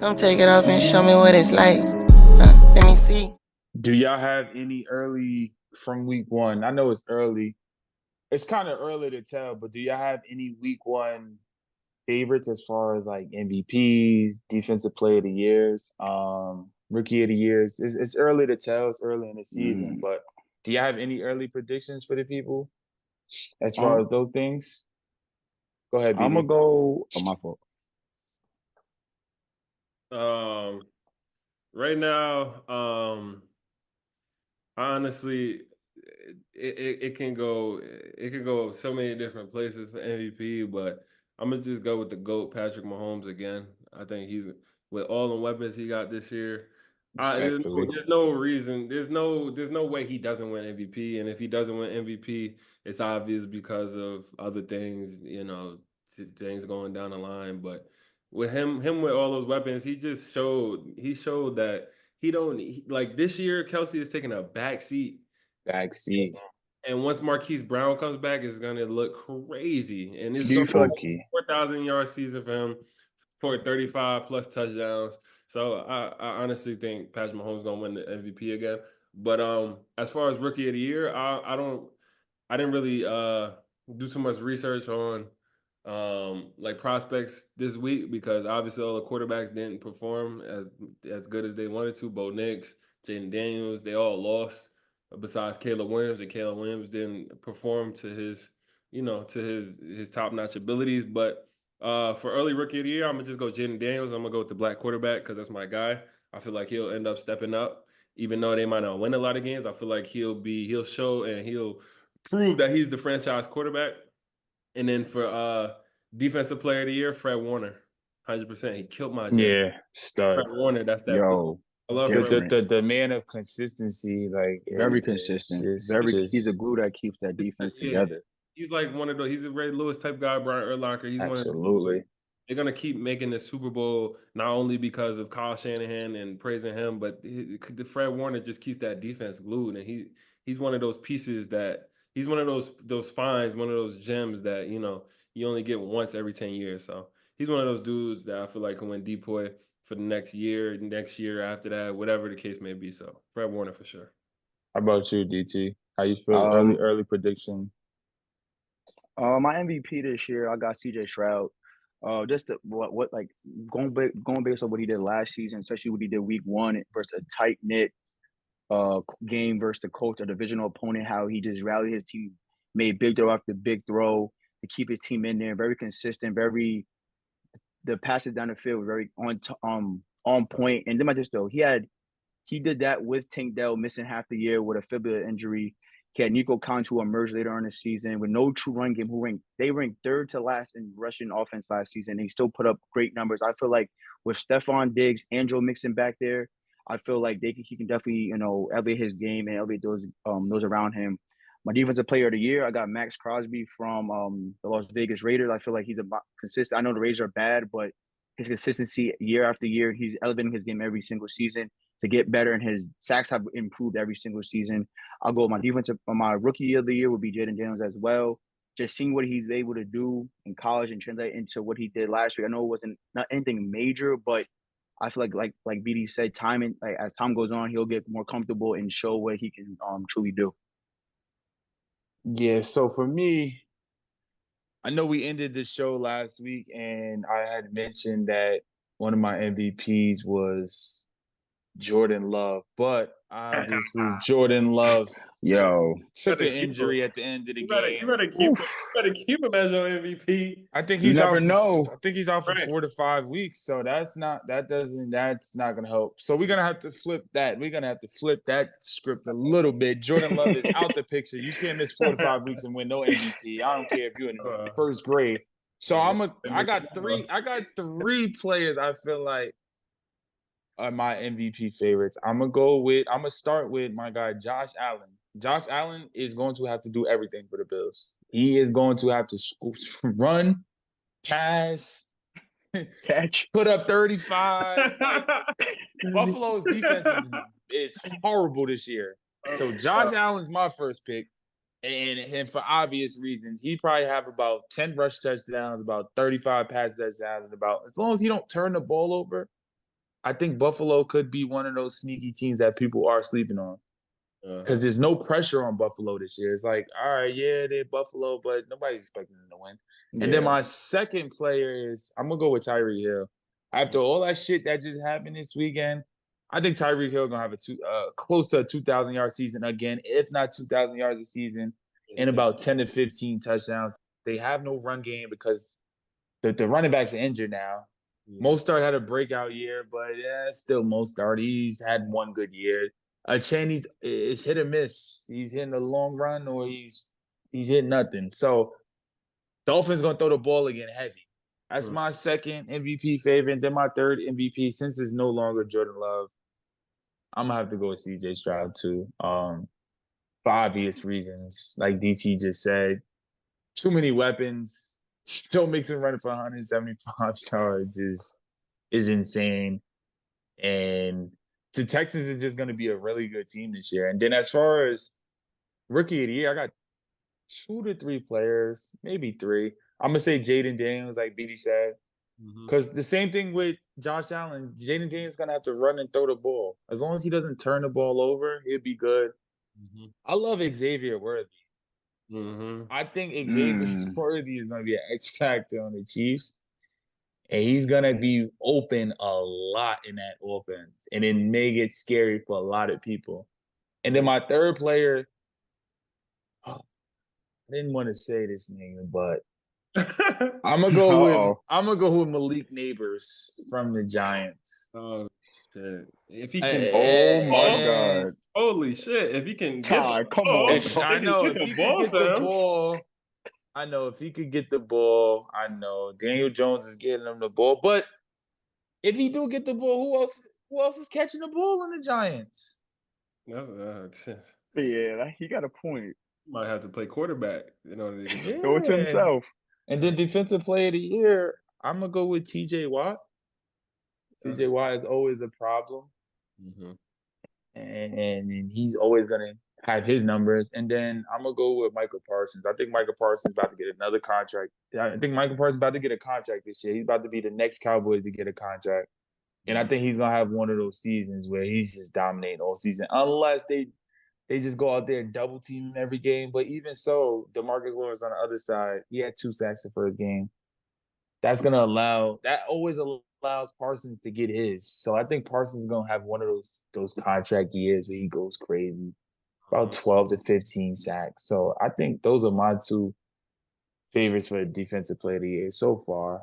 Come take it off and show me what it's like. Let me see. Do y'all have any early from week one? I know it's early. It's kind of early to tell, but do y'all have any week one favorites as far as like MVPs, defensive player of the years, rookie of the years? It's early to tell. It's early in the season, Mm. but do you have any early predictions for the people as far Um, as those things? Go ahead, I'm gonna BD. go. Oh, my fault. Um, right now, honestly, it can go so many different places for MVP, but I'm gonna just go with the GOAT, Patrick Mahomes again. I think he's with all the weapons he got this year. Respectfully. There's no reason, there's no way he doesn't win MVP, and if he doesn't win MVP, it's obvious because of other things, things going down the line. But with him with all those weapons, he showed that like this year. Kelsey is taking a back seat, Backseat. and once Marquise Brown comes back, it's gonna look crazy. And it's Do you gonna feel be like? a 4,000 yard season for him for 35 plus touchdowns. So I honestly think Patrick Mahomes gonna win the MVP again. But as far as rookie of the year, I didn't really do too much research on like prospects this week because obviously all the quarterbacks didn't perform as good as they wanted to. Bo Nix, Jaden Daniels, they all lost. Besides Caleb Williams, and Caleb Williams didn't perform to his top notch abilities. But for early rookie of the year, I'm gonna just go Jaden Daniels. I'm gonna go with the black quarterback because that's my guy. I feel like he'll end up stepping up, even though they might not win a lot of games. I feel like he'll show and he'll prove that he's the franchise quarterback. And then for defensive player of the year, Fred Warner, 100%. He killed my Jets. Yeah, stud. Fred Warner, that's that beast. Yo, I love The, Fred. the different. the the man of consistency, like Very it's consistent. just Very. He's the just glue that keeps that defense Yeah, together. he's like one of those. He's a Ray Lewis type guy, Brian Urlacher. He's one of absolutely. they're gonna keep making the Super Bowl not only because of Kyle Shanahan and praising him, but the Fred Warner just keeps that defense glued, and he's one of those pieces that he's one of those finds, one of those gems that you only get once every 10 years. So he's one of those dudes that I feel like can win DPOY for the next year after that, whatever the case may be. So Fred Warner for sure. How about you, DT? How you feel? Early Um, early prediction. my MVP this year, I got CJ Stroud. Just what like going based on what he did last season, especially what he did week one versus a tight knit game versus the Colts, a divisional opponent. How he just rallied his team, made big throw after big throw to keep his team in there. Very consistent. Very the passes down the field were very on point. And then I just though he did that with Tank Dell missing half the year with a fibula injury. He had Nico Collins who emerged later on in the season with no true run game. They ranked third to last in rushing offense last season. He still put up great numbers. I feel like with Stephon Diggs and Joe Mixon back there, I feel like he can definitely elevate his game and elevate those around him. My defensive player of the year, I got Max Crosby from the Las Vegas Raiders. I feel like he's consistent. I know the Raiders are bad, but his consistency year after year, he's elevating his game every single season to get better, and his sacks have improved every single season. I'll go with my rookie of the year would be Jaden Daniels as well. Just seeing what he's able to do in college and translate into what he did last year. I know it wasn't not anything major, but I feel like BD said, as time goes on, he'll get more comfortable and show what he can truly do. Yeah, so for me, I know we ended the show last week and I had mentioned that one of my MVPs was Jordan Love, but obviously Jordan Love's Yo, took an Better keep him. injury at the end of the You better game. keep him as your MVP. I think you he's never out. know. I think he's out for Right. 4 to 5 weeks. So that's not gonna help. So we're gonna have to flip that. We're gonna have to flip that script a little bit. Jordan Love is out the picture. You can't miss 4 to 5 weeks and win no MVP. I don't care if you're in first grade. So I got three players I feel like are my MVP favorites. I'm gonna start with my guy Josh Allen. Josh Allen is going to have to do everything for the Bills. He is going to have to run, pass, Catch. put up 35. Buffalo's defense is horrible this year. So Josh Allen's my first pick. And for obvious reasons, he probably have about 10 rush touchdowns, about 35 pass touchdowns, as long as he don't turn the ball over, I think Buffalo could be one of those sneaky teams that people are sleeping on because there's no pressure on Buffalo this year. It's like, all right, yeah, they're Buffalo, but nobody's expecting them to win. And then Yeah. my second player is I'm gonna go with Tyreek Hill. After all that shit that just happened this weekend, I think Tyreek Hill gonna have a close to a 2,000-yard season again, if not 2,000 yards a season, and about 10 to 15 touchdowns. They have no run game because the running backs are injured now. Mostert had a breakout year, but yeah, still Mostert. He's had one good year. Cheney's is hit or miss. He's hitting the long run or he's hitting nothing. So Dolphins gonna throw the ball again heavy. That's my second MVP favorite. Then my third MVP, since it's no longer Jordan Love, I'm gonna have to go with CJ Stroud too. For obvious reasons, like DT just said, too many weapons. Joe Mixon running for 175 yards is insane. And the Texans is just going to be a really good team this year. And then as far as rookie of the year, I got 2 to 3 players, maybe 3. I'm going to say Jaden Daniels, like BD said. Because the same thing with Josh Allen. Jaden Daniels is going to have to run and throw the ball. As long as he doesn't turn the ball over, he'll be good. I love Xavier Worthy. I think Xavier Worthy is going to be an X factor on the Chiefs. And he's going to be open a lot in that offense. And it may get scary for a lot of people. And then my third player, I didn't want to say this name, but I'm gonna go with Malik Neighbors from the Giants. Oh shit! If he can, Oh my God! Holy shit! If he can Ty, get, come on, I know if get he the ball, could get the fam. ball. I know if he could get the ball. I know Daniel Jones is getting him the ball, but if he do get the ball, who else is catching the ball in the Giants? That's, Yeah, he got a point. might have to play quarterback in order to get the Go to himself. And then defensive player of the year, I'm gonna go with TJ Watt. TJ Watt is always a problem. And he's always gonna have his numbers. And then I'm gonna go with Michael Parsons. I think Michael Parsons is about to get another contract. I think Michael Parsons is about to get a contract this year. He's about to be the next Cowboys to get a contract. And I think he's gonna have one of those seasons where he's just dominating all season, unless they just go out there and double team him every game. But even so, DeMarcus Lawrence on the other side, he had 2 sacks the first game. That always allows Parsons to get his. So I think Parsons is gonna have one of those contract years where he goes crazy, about 12 to 15 sacks. So I think those are my 2 favorites for the defensive player of the year so far.